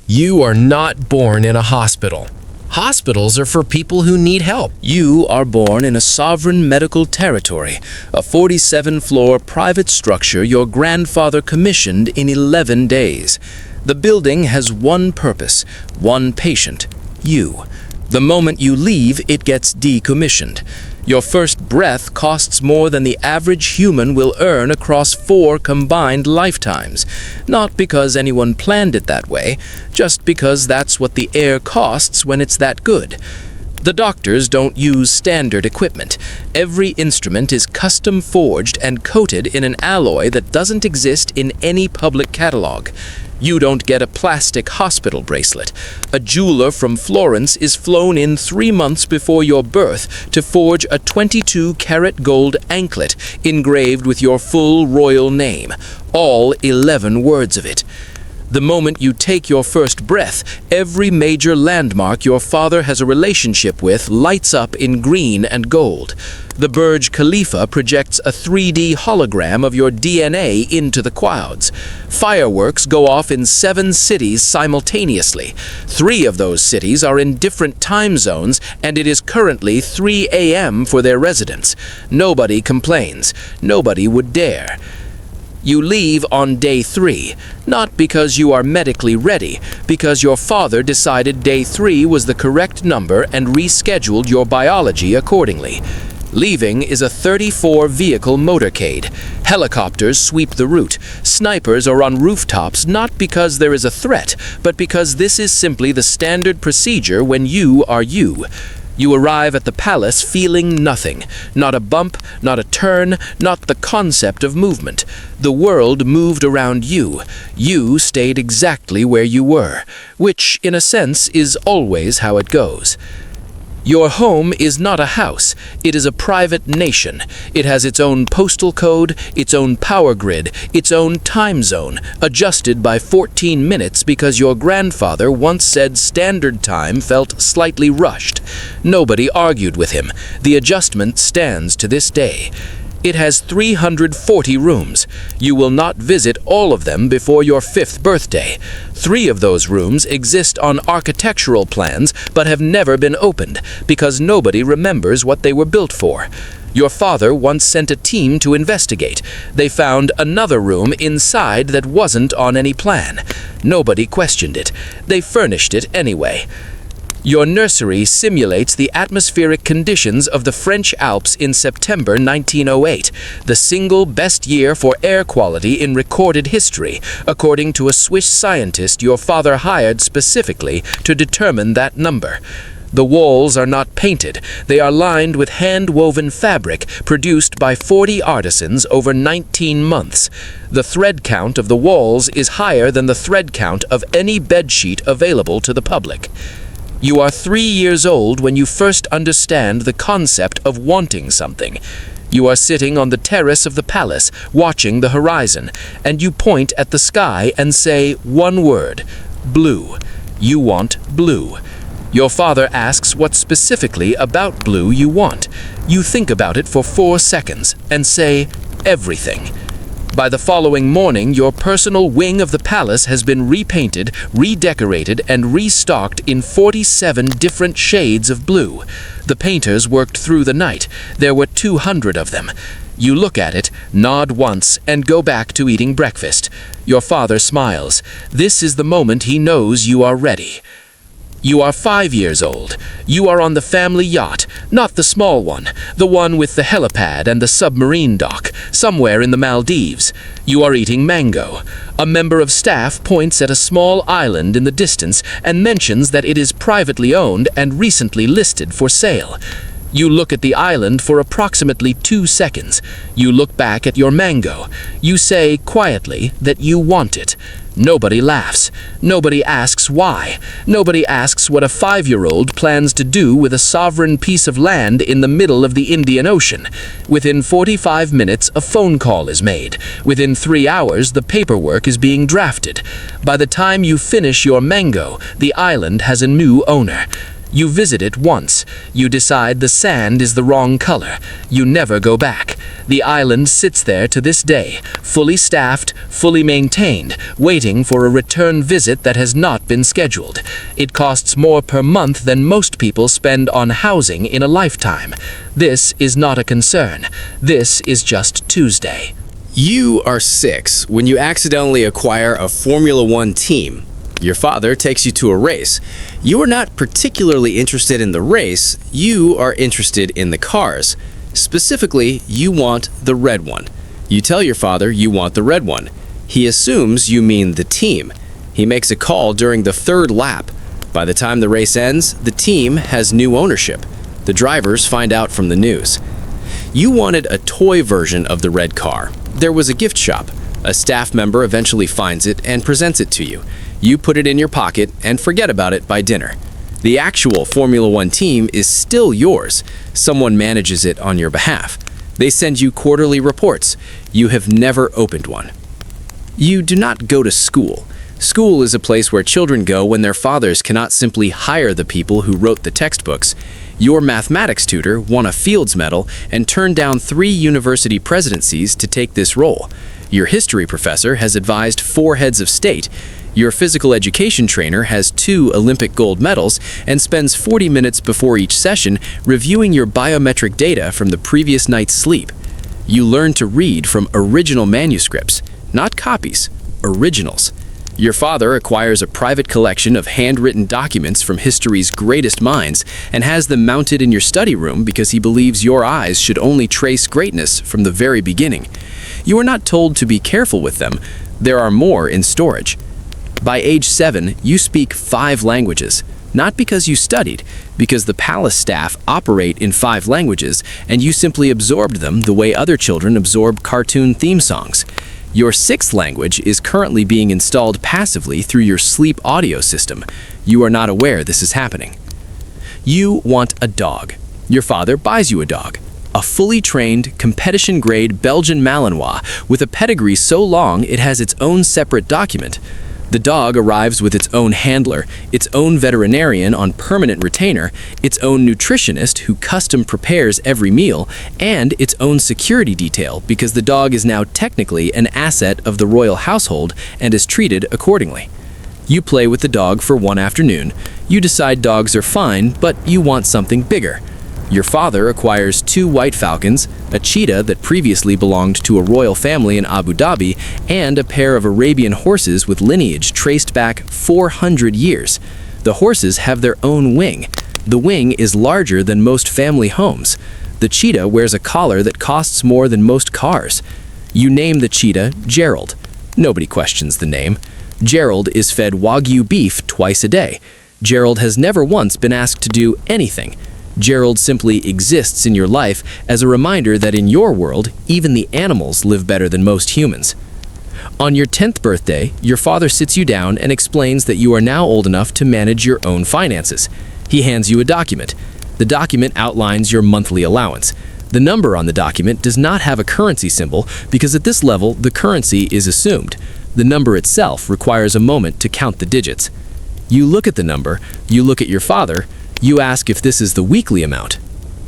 You are not born in a hospital. Hospitals are for people who need help. You are born in a sovereign medical territory, a 47-floor private structure your grandfather commissioned in 11 days. The building has one purpose, one patient, you. The moment you leave, it gets decommissioned. Your first breath costs more than the average human will earn across 4 combined lifetimes. Not because anyone planned it that way, just because that's what the air costs when it's that good. The doctors don't use standard equipment. Every instrument is custom forged and coated in an alloy that doesn't exist in any public catalog. You don't get a plastic hospital bracelet. A jeweler from Florence is flown in 3 months before your birth to forge a 22-karat gold anklet engraved with your full royal name, all 11 words of it. The moment you take your first breath, every major landmark your father has a relationship with lights up in green and gold. The Burj Khalifa projects a 3D hologram of your DNA into the clouds. Fireworks go off in 7 cities simultaneously. 3 of those cities are in different time zones, and it is currently 3 a.m. for their residents. Nobody complains. Nobody would dare. You leave on day 3, not because you are medically ready, because your father decided day 3 was the correct number and rescheduled your biology accordingly. Leaving is a 34-vehicle motorcade. Helicopters sweep the route. Snipers are on rooftops not because there is a threat, but because this is simply the standard procedure when you are you. You arrive at the palace feeling nothing. Not a bump, not a turn, not the concept of movement. The world moved around you. You stayed exactly where you were, which, in a sense, is always how it goes. Your home is not a house. It is a private nation. It has its own postal code, its own power grid, its own time zone, adjusted by 14 minutes because your grandfather once said standard time felt slightly rushed. Nobody argued with him. The adjustment stands to this day. It has 340 rooms. You will not visit all of them before your 5th birthday. 3 of those rooms exist on architectural plans but have never been opened because nobody remembers what they were built for. Your father once sent a team to investigate. They found another room inside that wasn't on any plan. Nobody questioned it. They furnished it anyway. Your nursery simulates the atmospheric conditions of the French Alps in September 1908, the single best year for air quality in recorded history, according to a Swiss scientist your father hired specifically to determine that number. The walls are not painted. They are lined with hand-woven fabric produced by 40 artisans over 19 months. The thread count of the walls is higher than the thread count of any bedsheet available to the public. You are 3 years old when you first understand the concept of wanting something. You are sitting on the terrace of the palace, watching the horizon, and you point at the sky and say one word, blue. You want blue. Your father asks what specifically about blue you want. You think about it for 4 seconds and say, everything. By the following morning, your personal wing of the palace has been repainted, redecorated, and restocked in 47 different shades of blue. The painters worked through the night. There were 200 of them. You look at it, nod once, and go back to eating breakfast. Your father smiles. This is the moment he knows you are ready. You are 5 years old. You are on the family yacht, not the small one, the one with the helipad and the submarine dock, somewhere in the Maldives. You are eating mango. A member of staff points at a small island in the distance and mentions that it is privately owned and recently listed for sale. You look at the island for approximately 2 seconds. You look back at your mango. You say quietly that you want it. Nobody laughs. Nobody asks why. Nobody asks what a 5-year-old plans to do with a sovereign piece of land in the middle of the Indian Ocean. Within 45 minutes, a phone call is made. Within 3 hours, the paperwork is being drafted. By the time you finish your mango, the island has a new owner. You visit it once. You decide the sand is the wrong color. You never go back. The island sits there to this day, fully staffed, fully maintained, waiting for a return visit that has not been scheduled. It costs more per month than most people spend on housing in a lifetime. This is not a concern. This is just Tuesday. You are 6 when you accidentally acquire a Formula One team. Your father takes you to a race. You are not particularly interested in the race, you are interested in the cars. Specifically, you want the red one. You tell your father you want the red one. He assumes you mean the team. He makes a call during the 3rd lap. By the time the race ends, the team has new ownership. The drivers find out from the news. You wanted a toy version of the red car. There was a gift shop. A staff member eventually finds it and presents it to you. You put it in your pocket and forget about it by dinner. The actual Formula One team is still yours. Someone manages it on your behalf. They send you quarterly reports. You have never opened one. You do not go to school. School is a place where children go when their fathers cannot simply hire the people who wrote the textbooks. Your mathematics tutor won a Fields Medal and turned down 3 university presidencies to take this role. Your history professor has advised 4 heads of state. Your physical education trainer has 2 Olympic gold medals and spends 40 minutes before each session reviewing your biometric data from the previous night's sleep. You learn to read from original manuscripts, not copies, originals. Your father acquires a private collection of handwritten documents from history's greatest minds and has them mounted in your study room because he believes your eyes should only trace greatness from the very beginning. You are not told to be careful with them. There are more in storage. By age 7, you speak 5 languages, not because you studied, because the palace staff operate in 5 languages and you simply absorbed them the way other children absorb cartoon theme songs. Your 6th language is currently being installed passively through your sleep audio system. You are not aware this is happening. You want a dog. Your father buys you a dog. A fully trained, competition-grade Belgian Malinois with a pedigree so long it has its own separate document. The dog arrives with its own handler, its own veterinarian on permanent retainer, its own nutritionist who custom prepares every meal, and its own security detail because the dog is now technically an asset of the royal household and is treated accordingly. You play with the dog for one afternoon. You decide dogs are fine, but you want something bigger. Your father acquires 2 white falcons, a cheetah that previously belonged to a royal family in Abu Dhabi, and a pair of Arabian horses with lineage traced back 400 years. The horses have their own wing. The wing is larger than most family homes. The cheetah wears a collar that costs more than most cars. You name the cheetah Gerald. Nobody questions the name. Gerald is fed Wagyu beef twice a day. Gerald has never once been asked to do anything. Gerald simply exists in your life as a reminder that in your world, even the animals live better than most humans. On your 10th birthday, your father sits you down and explains that you are now old enough to manage your own finances. He hands you a document. The document outlines your monthly allowance. The number on the document does not have a currency symbol because at this level, the currency is assumed. The number itself requires a moment to count the digits. You look at the number, you look at your father, you ask if this is the weekly amount.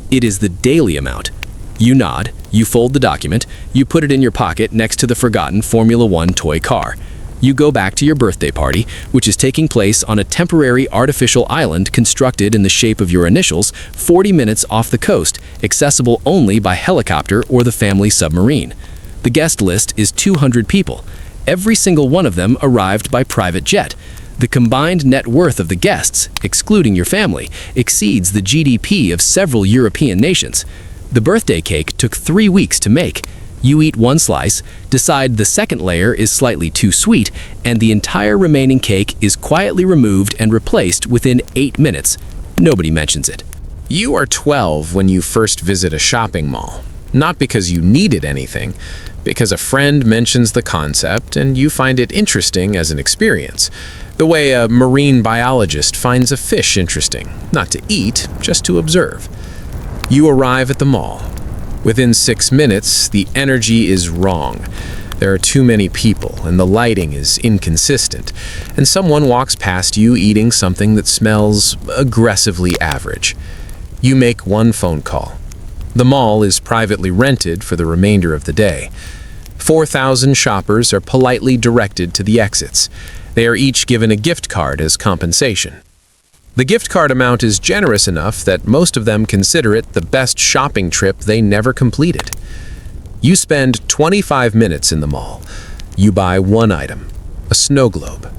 It is the daily amount. You nod, you fold the document, you put it in your pocket next to the forgotten Formula One toy car. You go back to your birthday party, which is taking place on a temporary artificial island constructed in the shape of your initials, 40 minutes off the coast, accessible only by helicopter or the family submarine. The guest list is 200 people. Every single one of them arrived by private jet. The combined net worth of the guests, excluding your family, exceeds the GDP of several European nations. The birthday cake took 3 weeks to make. You eat 1 slice, decide the second layer is slightly too sweet, and the entire remaining cake is quietly removed and replaced within 8 minutes. Nobody mentions it. You are 12 when you first visit a shopping mall. Not because you needed anything, because a friend mentions the concept and you find it interesting as an experience. The way a marine biologist finds a fish interesting, not to eat, just to observe. You arrive at the mall. Within 6 minutes, the energy is wrong. There are too many people, and the lighting is inconsistent, and someone walks past you eating something that smells aggressively average. You make one phone call. The mall is privately rented for the remainder of the day. 4,000 shoppers are politely directed to the exits. They are each given a gift card as compensation. The gift card amount is generous enough that most of them consider it the best shopping trip they never completed. You spend 25 minutes in the mall. You buy one item, a snow globe.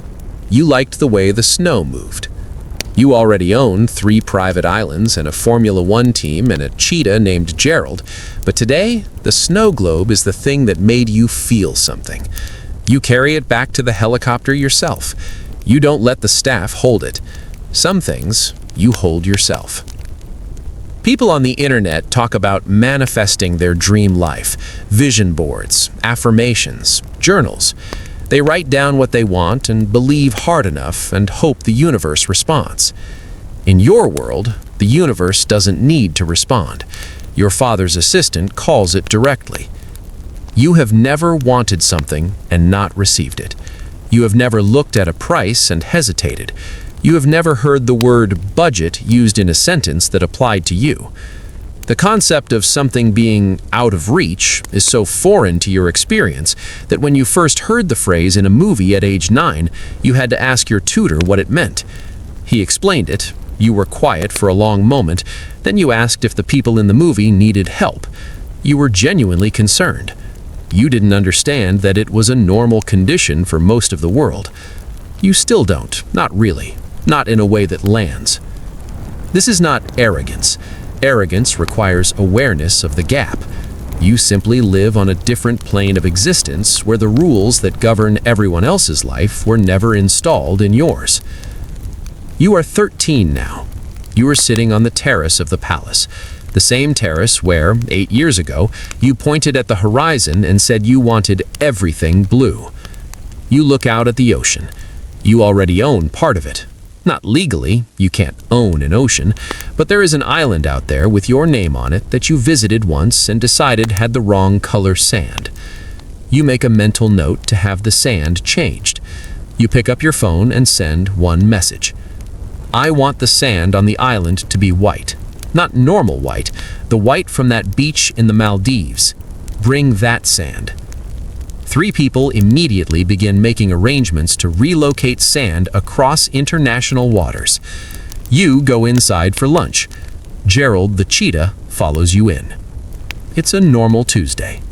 You liked the way the snow moved. You already own 3 private islands and a Formula One team and a cheetah named Gerald, but today, the snow globe is the thing that made you feel something. You carry it back to the helicopter yourself. You don't let the staff hold it. Some things you hold yourself. People on the internet talk about manifesting their dream life, vision boards, affirmations, journals. They write down what they want and believe hard enough and hope the universe responds. In your world, the universe doesn't need to respond. Your father's assistant calls it directly. You have never wanted something and not received it. You have never looked at a price and hesitated. You have never heard the word budget used in a sentence that applied to you. The concept of something being out of reach is so foreign to your experience that when you first heard the phrase in a movie at age 9, you had to ask your tutor what it meant. He explained it. You were quiet for a long moment. Then you asked if the people in the movie needed help. You were genuinely concerned. You didn't understand that it was a normal condition for most of the world. You still don't, not really, not in a way that lands. This is not arrogance. Arrogance requires awareness of the gap. You simply live on a different plane of existence where the rules that govern everyone else's life were never installed in yours. You are 13 now. You are sitting on the terrace of the palace, the same terrace where, 8 years ago, you pointed at the horizon and said you wanted everything blue. You look out at the ocean. You already own part of it. Not legally, you can't own an ocean, but there is an island out there with your name on it that you visited once and decided had the wrong color sand. You make a mental note to have the sand changed. You pick up your phone and send one message. I want the sand on the island to be white. Not normal white, the white from that beach in the Maldives. Bring that sand. 3 people immediately begin making arrangements to relocate sand across international waters. You go inside for lunch. Gerald, the cheetah, follows you in. It's a normal Tuesday.